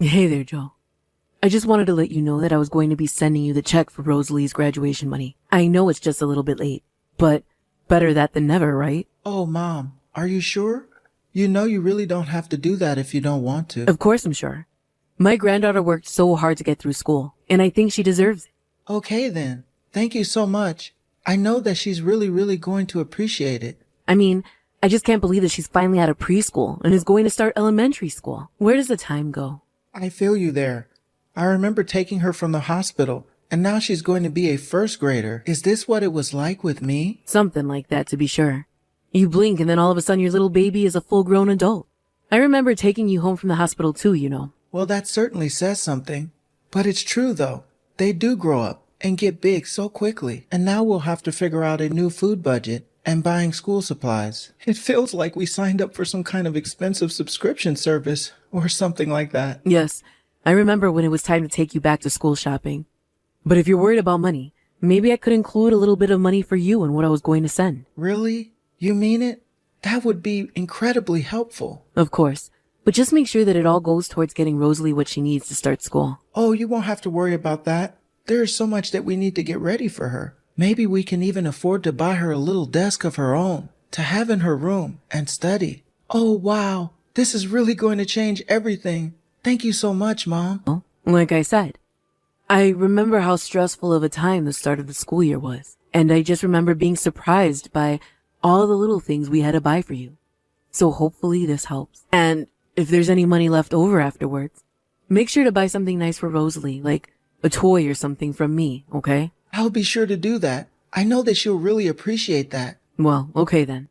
Hey there, Joe. I just wanted to let you know that I was going to be sending you the check for Rosalie's graduation money. I know it's just a little bit late, but better that than never, right? Oh, Mom, are you sure? You know you really don't have to do that if you don't want to. Of course I'm sure. My granddaughter worked so hard to get through school, and I think she deserves it. Okay then. Thank you so much. I know that she's really going to appreciate it. I mean, I just can't believe that she's finally out of preschool and is going to start elementary school. Where does the time go? I feel you there. I remember taking her from the hospital, and now she's going to be a first grader. Is this what it was like with me? Something like that, to be sure. You blink and then all of a sudden your little baby is a full-grown adult. I remember taking you home from the hospital too, you know. Well, that certainly says something. But it's true, though. They do grow up and get big so quickly. And now we'll have to figure out a new food budget and buying school supplies. It feels like we signed up for some kind of expensive subscription service or something like that. Yes, I remember when it was time to take you back to school shopping. But if you're worried about money, maybe I could include a little bit of money for you in what I was going to send. Really? You mean it? That would be incredibly helpful. Of course. But just make sure that it all goes towards getting Rosalie what she needs to start school. Oh, you won't have to worry about that. There is so much that we need to get ready for her. Maybe we can even afford to buy her a little desk of her own to have in her room and study. Oh, wow. This is really going to change everything. Thank you so much, Mom. Well, like I said, I remember how stressful of a time the start of the school year was. And I just remember being surprised by all the little things we had to buy for you. So hopefully this helps. And if there's any money left over afterwards, make sure to buy something nice for Rosalie, like a toy or something from me, okay? I'll be sure to do that. I know that she'll really appreciate that. Well, okay then.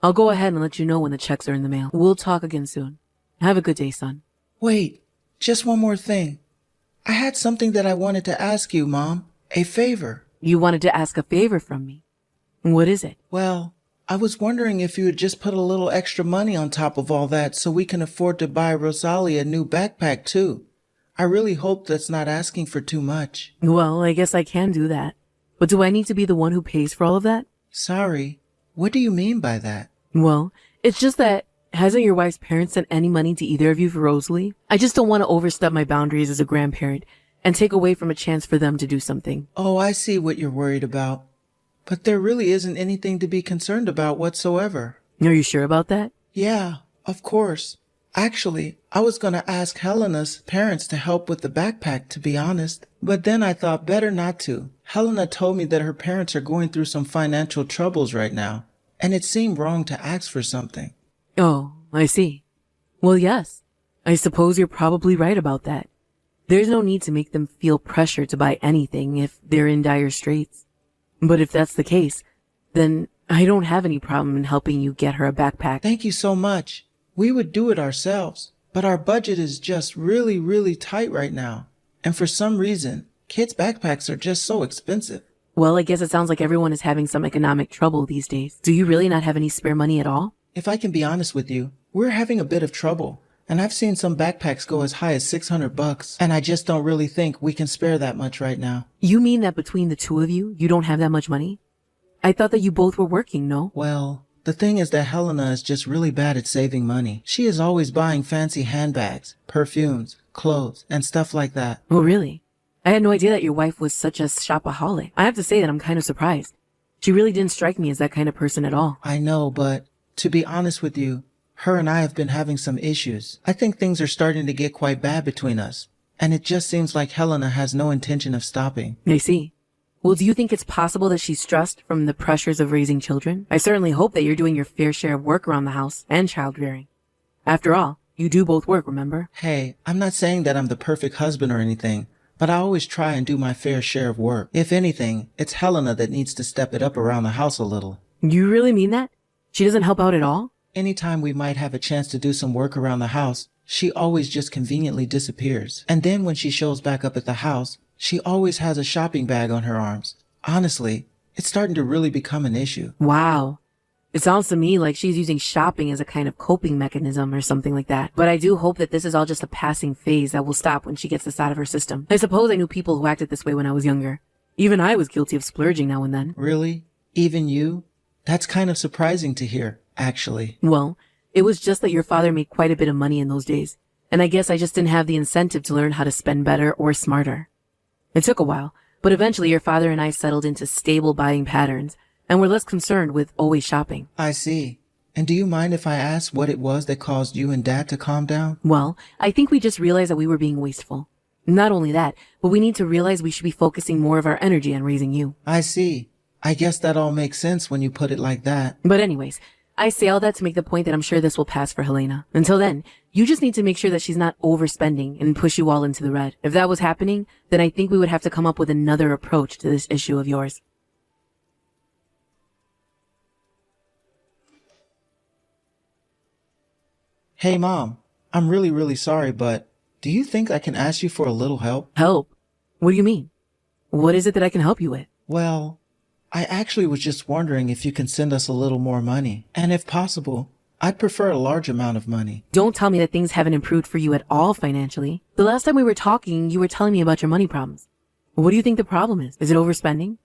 I'll go ahead and let you know when the checks are in the mail. We'll talk again soon. Have a good day, son. Wait, just one more thing. I had something that I wanted to ask you, Mom. A favor. You wanted to ask a favor from me. What is it? Well, I was wondering if you would just put a little extra money on top of all that so we can afford to buy Rosalie a new backpack too. I really hope that's not asking for too much. Well, I guess I can do that. But do I need to be the one who pays for all of that? Sorry. What do you mean by that? Well, it's just that hasn't your wife's parents sent any money to either of you for Rosalie? I just don't want to overstep my boundaries as a grandparent and take away from a chance for them to do something. Oh, I see what you're worried about. But there really isn't anything to be concerned about whatsoever. Are you sure about that? Yeah, of course. Actually, I was going to ask Helena's parents to help with the backpack, to be honest. But then I thought better not to. Helena told me that her parents are going through some financial troubles right now, and it seemed wrong to ask for something. Oh, I see. Well, yes. I suppose you're probably right about that. There's no need to make them feel pressure to buy anything if they're in dire straits. But if that's the case, then I don't have any problem in helping you get her a backpack. Thank you so much. We would do it ourselves, but our budget is just really tight right now. And for some reason, kids' backpacks are just so expensive. Well, I guess it sounds like everyone is having some economic trouble these days. Do you really not have any spare money at all? If I can be honest with you, we're having a bit of trouble. And I've seen some backpacks go as high as $600, and I just don't really think we can spare that much right now. You mean that between the two of you, you don't have that much money? I thought that you both were working, no? Well, the thing is that Helena is just really bad at saving money. She is always buying fancy handbags, perfumes, clothes, and stuff like that. Oh, really? I had no idea that your wife was such a shopaholic. I have to say that I'm kind of surprised. She really didn't strike me as that kind of person at all. I know, but to be honest with you, her and I have been having some issues. I think things are starting to get quite bad between us, and it just seems like Helena has no intention of stopping. I see. Well, do you think it's possible that she's stressed from the pressures of raising children? I certainly hope that you're doing your fair share of work around the house and child rearing. After all, you do both work, remember? Hey, I'm not saying that I'm the perfect husband or anything, but I always try and do my fair share of work. If anything, it's Helena that needs to step it up around the house a little. You really mean that? She doesn't help out at all? Anytime we might have a chance to do some work around the house, she always just conveniently disappears. And then when she shows back up at the house, she always has a shopping bag on her arms. Honestly, it's starting to really become an issue. Wow. It sounds to me like she's using shopping as a kind of coping mechanism or something like that. But I do hope that this is all just a passing phase that will stop when she gets this out of her system. I suppose I knew people who acted this way when I was younger. Even I was guilty of splurging now and then. Really? Even you? That's kind of surprising to hear, actually. Well, it was just that your father made quite a bit of money in those days, And I guess I just didn't have the incentive to learn how to spend better or smarter. It took a while, but eventually your father and I settled into stable buying patterns and were less concerned with always shopping. I see. And do you mind if I ask what it was that caused you and Dad to calm down? Well, I think we just realized that we were being wasteful. Not only that, but we need to realize we should be focusing more of our energy on raising you. I see. I guess that all makes sense when you put it like that. But anyways, I say all that to make the point that I'm sure this will pass for Helena. Until then, you just need to make sure that she's not overspending and push you all into the red. If that was happening, then I think we would have to come up with another approach to this issue of yours. Hey, Mom, I'm really sorry, but do you think I can ask you for a little help? Help? What do you mean? What is it that I can help you with? Well, I actually was just wondering if you can send us a little more money. And if possible, I'd prefer a large amount of money. Don't tell me that things haven't improved for you at all financially. The last time we were talking, you were telling me about your money problems. What do you think the problem is? Is it overspending?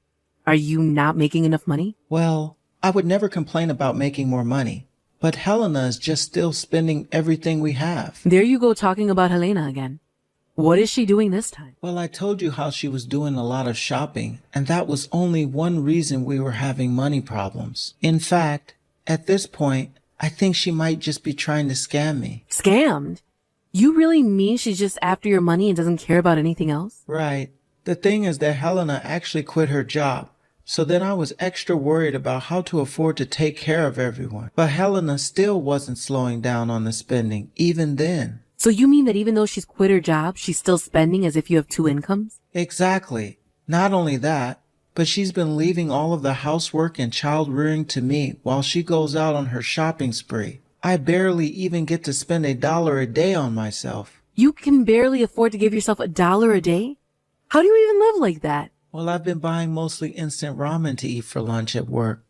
Are you not making enough money? Well, I would never complain about making more money. But Helena is just still spending everything we have. There you go talking about Helena again. What is she doing this time? Well, I told you how she was doing a lot of shopping, and that was only one reason we were having money problems. In fact, at this point, I think she might just be trying to scam me. Scammed? You really mean she's just after your money and doesn't care about anything else? Right. The thing is that Helena actually quit her job. So then I was extra worried about how to afford to take care of everyone. But Helena still wasn't slowing down on the spending, even then. So you mean that even though she's quit her job, she's still spending as if you have two incomes? Exactly. Not only that, but she's been leaving all of the housework and child rearing to me while she goes out on her shopping spree. I barely even get to spend $1 a day on myself. You can barely afford to give yourself $1 a day? How do you even live like that? Well, I've been buying mostly instant ramen to eat for lunch at work.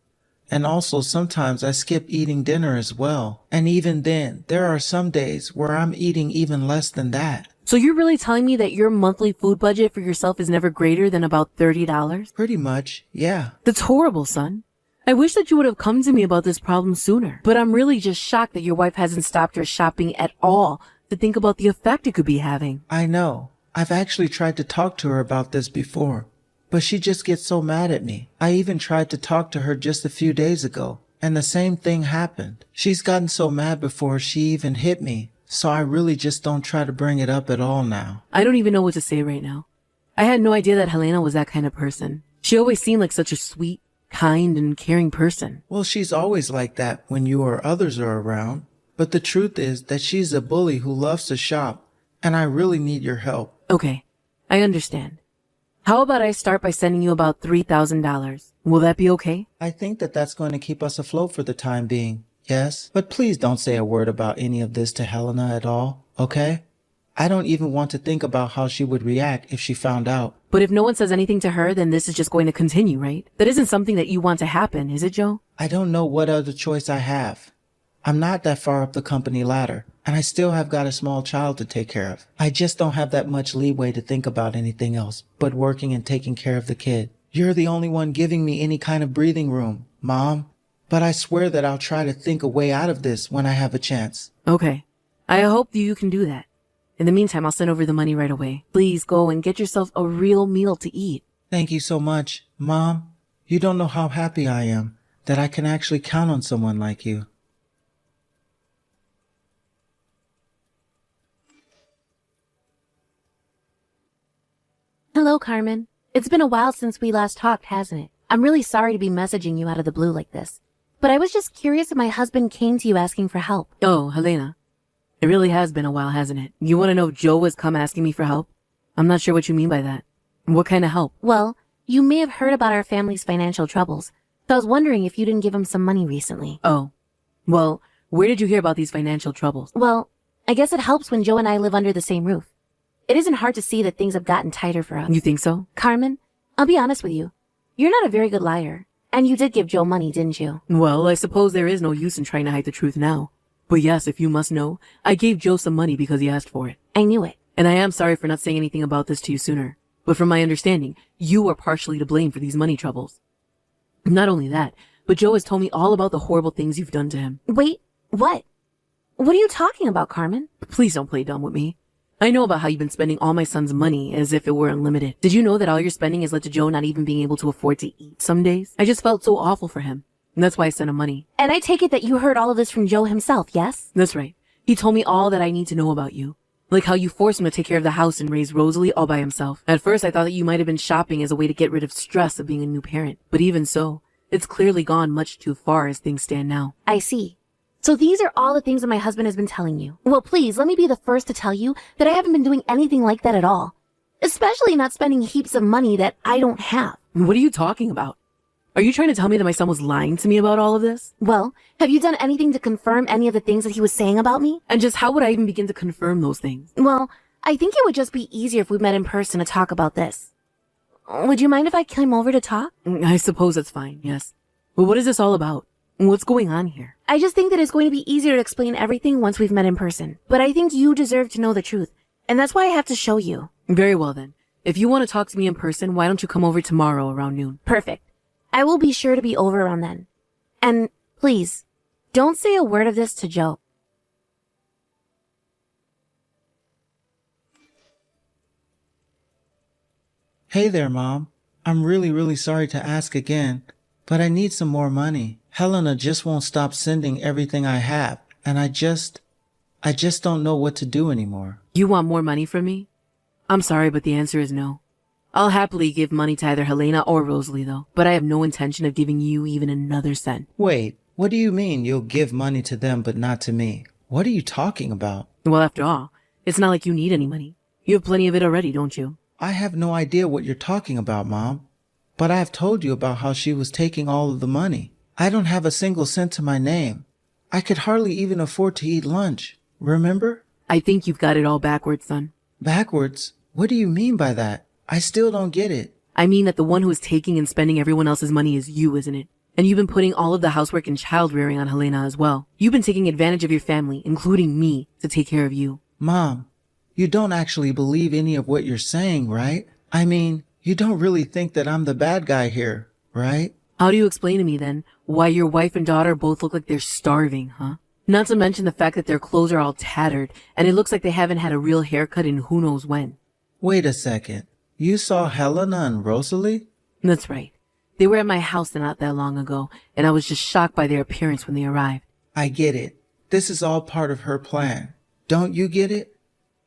And also sometimes I skip eating dinner as well. And even then, there are some days where I'm eating even less than that. So you're really telling me that your monthly food budget for yourself is never greater than about $30? Pretty much, yeah. That's horrible, son. I wish that you would have come to me about this problem sooner. But I'm really just shocked that your wife hasn't stopped her shopping at all to think about the effect it could be having. I know. I've actually tried to talk to her about this before. But she just gets so mad at me. I even tried to talk to her just a few days ago, and the same thing happened. She's gotten so mad before she even hit me, so I really just don't try to bring it up at all now. I don't even know what to say right now. I had no idea that Helena was that kind of person. She always seemed like such a sweet, kind, and caring person. Well, she's always like that when you or others are around. But the truth is that she's a bully who loves to shop, and I really need your help. Okay, I understand. How about I start by sending you about $3,000? Will that be okay? I think that that's going to keep us afloat for the time being. Yes, but please don't say a word about any of this to Helena at all, okay? I don't even want to think about how she would react if she found out. But if no one says anything to her, then this is just going to continue, right? That isn't something that you want to happen, is it, Joe? I don't know what other choice I have. I'm not that far up the company ladder, and I still have got a small child to take care of. I just don't have that much leeway to think about anything else but working and taking care of the kid. You're the only one giving me any kind of breathing room, Mom. But I swear that I'll try to think a way out of this when I have a chance. Okay. I hope that you can do that. In the meantime, I'll send over the money right away. Please go and get yourself a real meal to eat. Thank you so much, Mom. You don't know how happy I am that I can actually count on someone like you. Hello, Carmen. It's been a while since we last talked, hasn't it? I'm really sorry to be messaging you out of the blue like this. But I was just curious if my husband came to you asking for help. Oh, Helena. It really has been a while, hasn't it? You want to know if Joe has come asking me for help? I'm not sure what you mean by that. What kind of help? Well, you may have heard about our family's financial troubles. So I was wondering if you didn't give him some money recently. Oh. Well, where did you hear about these financial troubles? Well, I guess it helps when Joe and I live under the same roof. It isn't hard to see that things have gotten tighter for us. You think so? Carmen, I'll be honest with you. You're not a very good liar. And you did give Joe money, didn't you? Well, I suppose there is no use in trying to hide the truth now. But yes, if you must know, I gave Joe some money because he asked for it. I knew it. And I am sorry for not saying anything about this to you sooner. But from my understanding, you are partially to blame for these money troubles. Not only that, but Joe has told me all about the horrible things you've done to him. Wait, what? What are you talking about, Carmen? Please don't play dumb with me. I know about how you've been spending all my son's money as if it were unlimited. Did you know that all your spending has led to Joe not even being able to afford to eat some days? I just felt so awful for him. And that's why I sent him money. And I take it that you heard all of this from Joe himself, yes? That's right. He told me all that I need to know about you. Like how you forced him to take care of the house and raise Rosalie all by himself. At first, I thought that you might have been shopping as a way to get rid of stress of being a new parent. But even so, it's clearly gone much too far as things stand now. I see. So these are all the things that my husband has been telling you. Well, please, let me be the first to tell you that I haven't been doing anything like that at all. Especially not spending heaps of money that I don't have. What are you talking about? Are you trying to tell me that my son was lying to me about all of this? Well, have you done anything to confirm any of the things that he was saying about me? And just how would I even begin to confirm those things? Well, I think it would just be easier if we met in person to talk about this. Would you mind if I came over to talk? I suppose that's fine, yes. But what is this all about? What's going on here? I just think that it's going to be easier to explain everything once we've met in person. But I think you deserve to know the truth. And that's why I have to show you. Very well then. If you want to talk to me in person, why don't you come over tomorrow around noon? Perfect. I will be sure to be over around then. And please, don't say a word of this to Joe. Hey there, Mom. I'm really sorry to ask again, but I need some more money. Helena just won't stop sending everything I have, and I just don't know what to do anymore. You want more money from me? I'm sorry, but the answer is no. I'll happily give money to either Helena or Rosalie, though, but I have no intention of giving you even another cent. Wait, what do you mean you'll give money to them but not to me? What are you talking about? Well, after all, it's not like you need any money. You have plenty of it already, don't you? I have no idea what you're talking about, Mom. But I have told you about how she was taking all of the money. I don't have a single cent to my name. I could hardly even afford to eat lunch. Remember? I think you've got it all backwards, son. Backwards? What do you mean by that? I still don't get it. I mean that the one who is taking and spending everyone else's money is you, isn't it? And you've been putting all of the housework and child rearing on Helena as well. You've been taking advantage of your family, including me, to take care of you. Mom, you don't actually believe any of what you're saying, right? I mean, you don't really think that I'm the bad guy here, right? How do you explain to me, then, why your wife and daughter both look like they're starving, huh? Not to mention the fact that their clothes are all tattered, and it looks like they haven't had a real haircut in who knows when. Wait a second. You saw Helena and Rosalie? That's right. They were at my house not that long ago, and I was just shocked by their appearance when they arrived. I get it. This is all part of her plan. Don't you get it?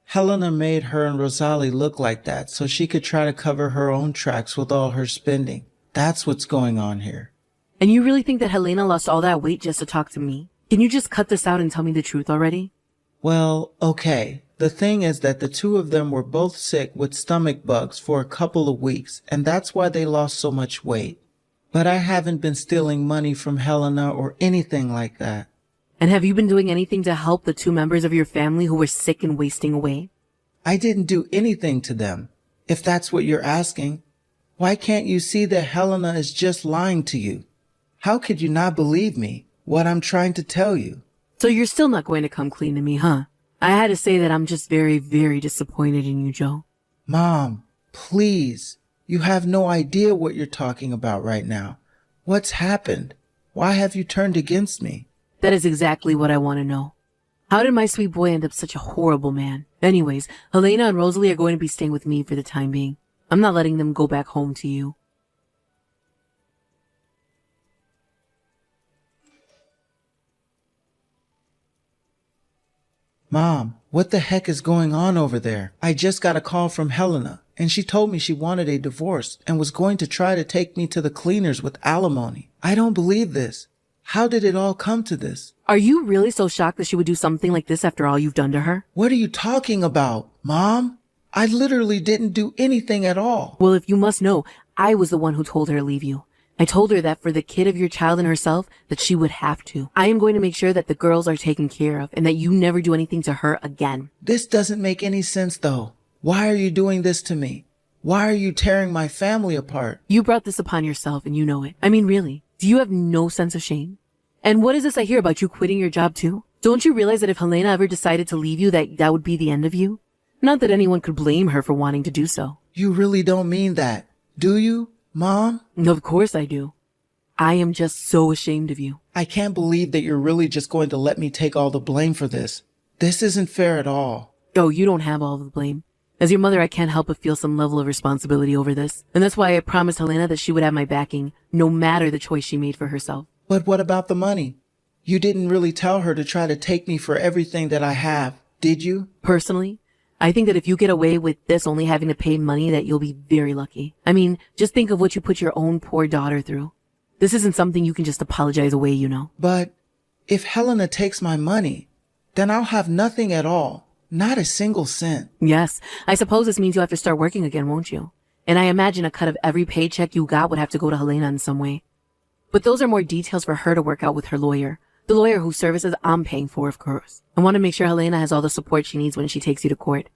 Helena made her and Rosalie look like that so she could try to cover her own tracks with all her spending. That's what's going on here. And you really think that Helena lost all that weight just to talk to me? Can you just cut this out and tell me the truth already? Well, okay. The thing is that the two of them were both sick with stomach bugs for a couple of weeks, and that's why they lost so much weight. But I haven't been stealing money from Helena or anything like that. And have you been doing anything to help the two members of your family who were sick and wasting away? I didn't do anything to them, if that's what you're asking. Why can't you see that Helena is just lying to you? How could you not believe me, what I'm trying to tell you? So you're still not going to come clean to me, huh? I had to say that I'm just very disappointed in you, Joe. Mom, please. You have no idea what you're talking about right now. What's happened? Why have you turned against me? That is exactly what I want to know. How did my sweet boy end up such a horrible man? Anyways, Helena and Rosalie are going to be staying with me for the time being. I'm not letting them go back home to you. Mom, what the heck is going on over there? I just got a call from Helena, and she told me she wanted a divorce and was going to try to take me to the cleaners with alimony. I don't believe this. How did it all come to this? Are you really so shocked that she would do something like this after all you've done to her? What are you talking about, Mom? I literally didn't do anything at all. Well, if you must know, I was the one who told her to leave you. I told her that for the kid of your child and herself, that she would have to. I am going to make sure that the girls are taken care of and that you never do anything to her again. This doesn't make any sense, though. Why are you doing this to me? Why are you tearing my family apart? You brought this upon yourself and you know it. I mean, really, do you have no sense of shame? And what is this I hear about you quitting your job too? Don't you realize that if Helena ever decided to leave you, that would be the end of you? Not that anyone could blame her for wanting to do so. You really don't mean that, do you, Mom? Of course I do. I am just so ashamed of you. I can't believe that you're really just going to let me take all the blame for this. This isn't fair at all. Oh, you don't have all of the blame. As your mother, I can't help but feel some level of responsibility over this. And that's why I promised Helena that she would have my backing, no matter the choice she made for herself. But what about the money? You didn't really tell her to try to take me for everything that I have, did you? Personally, I think that if you get away with this only having to pay money, that you'll be very lucky. I mean, just think of what you put your own poor daughter through. This isn't something you can just apologize away, you know. But if Helena takes my money, then I'll have nothing at all. Not a single cent. Yes, I suppose this means you'll have to start working again, won't you? And I imagine a cut of every paycheck you got would have to go to Helena in some way. But those are more details for her to work out with her lawyer. The lawyer whose services I'm paying for, of course. I want to make sure Helena has all the support she needs when she takes you to court.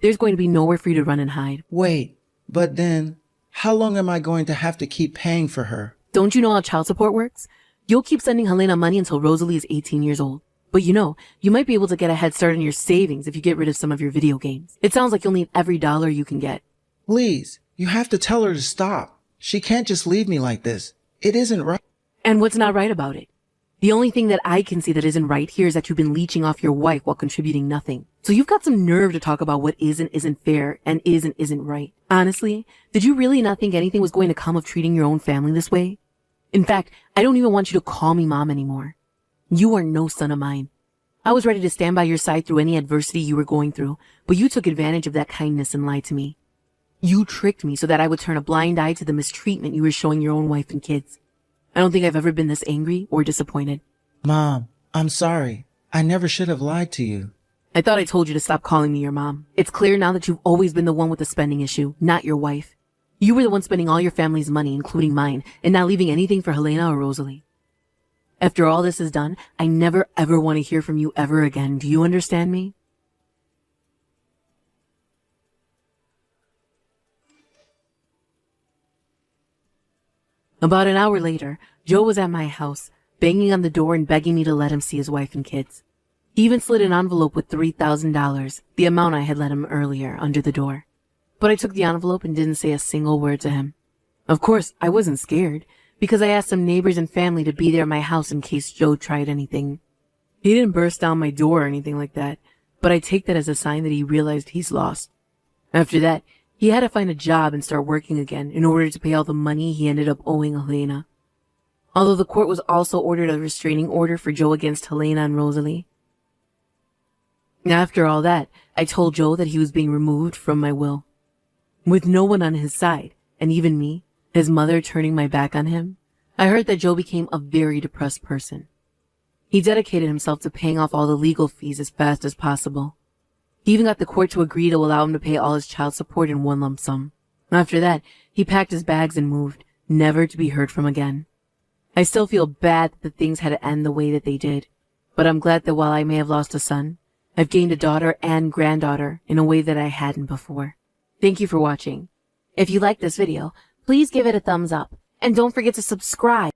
There's going to be nowhere for you to run and hide. Wait, but then, how long am I going to have to keep paying for her? Don't you know how child support works? You'll keep sending Helena money until Rosalie is 18 years old. But you know, you might be able to get a head start on your savings if you get rid of some of your video games. It sounds like you'll need every dollar you can get. Please, you have to tell her to stop. She can't just leave me like this. It isn't right. And what's not right about it? The only thing that I can see that isn't right here is that you've been leeching off your wife while contributing nothing. So you've got some nerve to talk about what is and isn't fair and isn't right. Honestly, did you really not think anything was going to come of treating your own family this way? In fact, I don't even want you to call me mom anymore. You are no son of mine. I was ready to stand by your side through any adversity you were going through, but you took advantage of that kindness and lied to me. You tricked me so that I would turn a blind eye to the mistreatment you were showing your own wife and kids. I don't think I've ever been this angry or disappointed. Mom, I'm sorry. I never should have lied to you. I thought I told you to stop calling me your mom. It's clear now that you've always been the one with the spending issue, not your wife. You were the one spending all your family's money, including mine, and not leaving anything for Helena or Rosalie. After all this is done, I never ever want to hear from you ever again. Do you understand me? About an hour later, Joe was at my house, banging on the door and begging me to let him see his wife and kids. He even slid an envelope with $3,000, the amount I had let him earlier, under the door. But I took the envelope and didn't say a single word to him. Of course, I wasn't scared, because I asked some neighbors and family to be there at my house in case Joe tried anything. He didn't burst down my door or anything like that, but I take that as a sign that he realized he's lost. After that, he had to find a job and start working again in order to pay all the money he ended up owing Helena. Although the court was also ordered a restraining order for Joe against Helena and Rosalie. After all that, I told Joe that he was being removed from my will. With no one on his side, and even me, his mother, turning my back on him, I heard that Joe became a very depressed person. He dedicated himself to paying off all the legal fees as fast as possible. He even got the court to agree to allow him to pay all his child support in one lump sum. After that, he packed his bags and moved, never to be heard from again. I still feel bad that things had to end the way that they did, but I'm glad that while I may have lost a son, I've gained a daughter and granddaughter in a way that I hadn't before. Thank you for watching. If you liked this video, please give it a thumbs up, and don't forget to subscribe.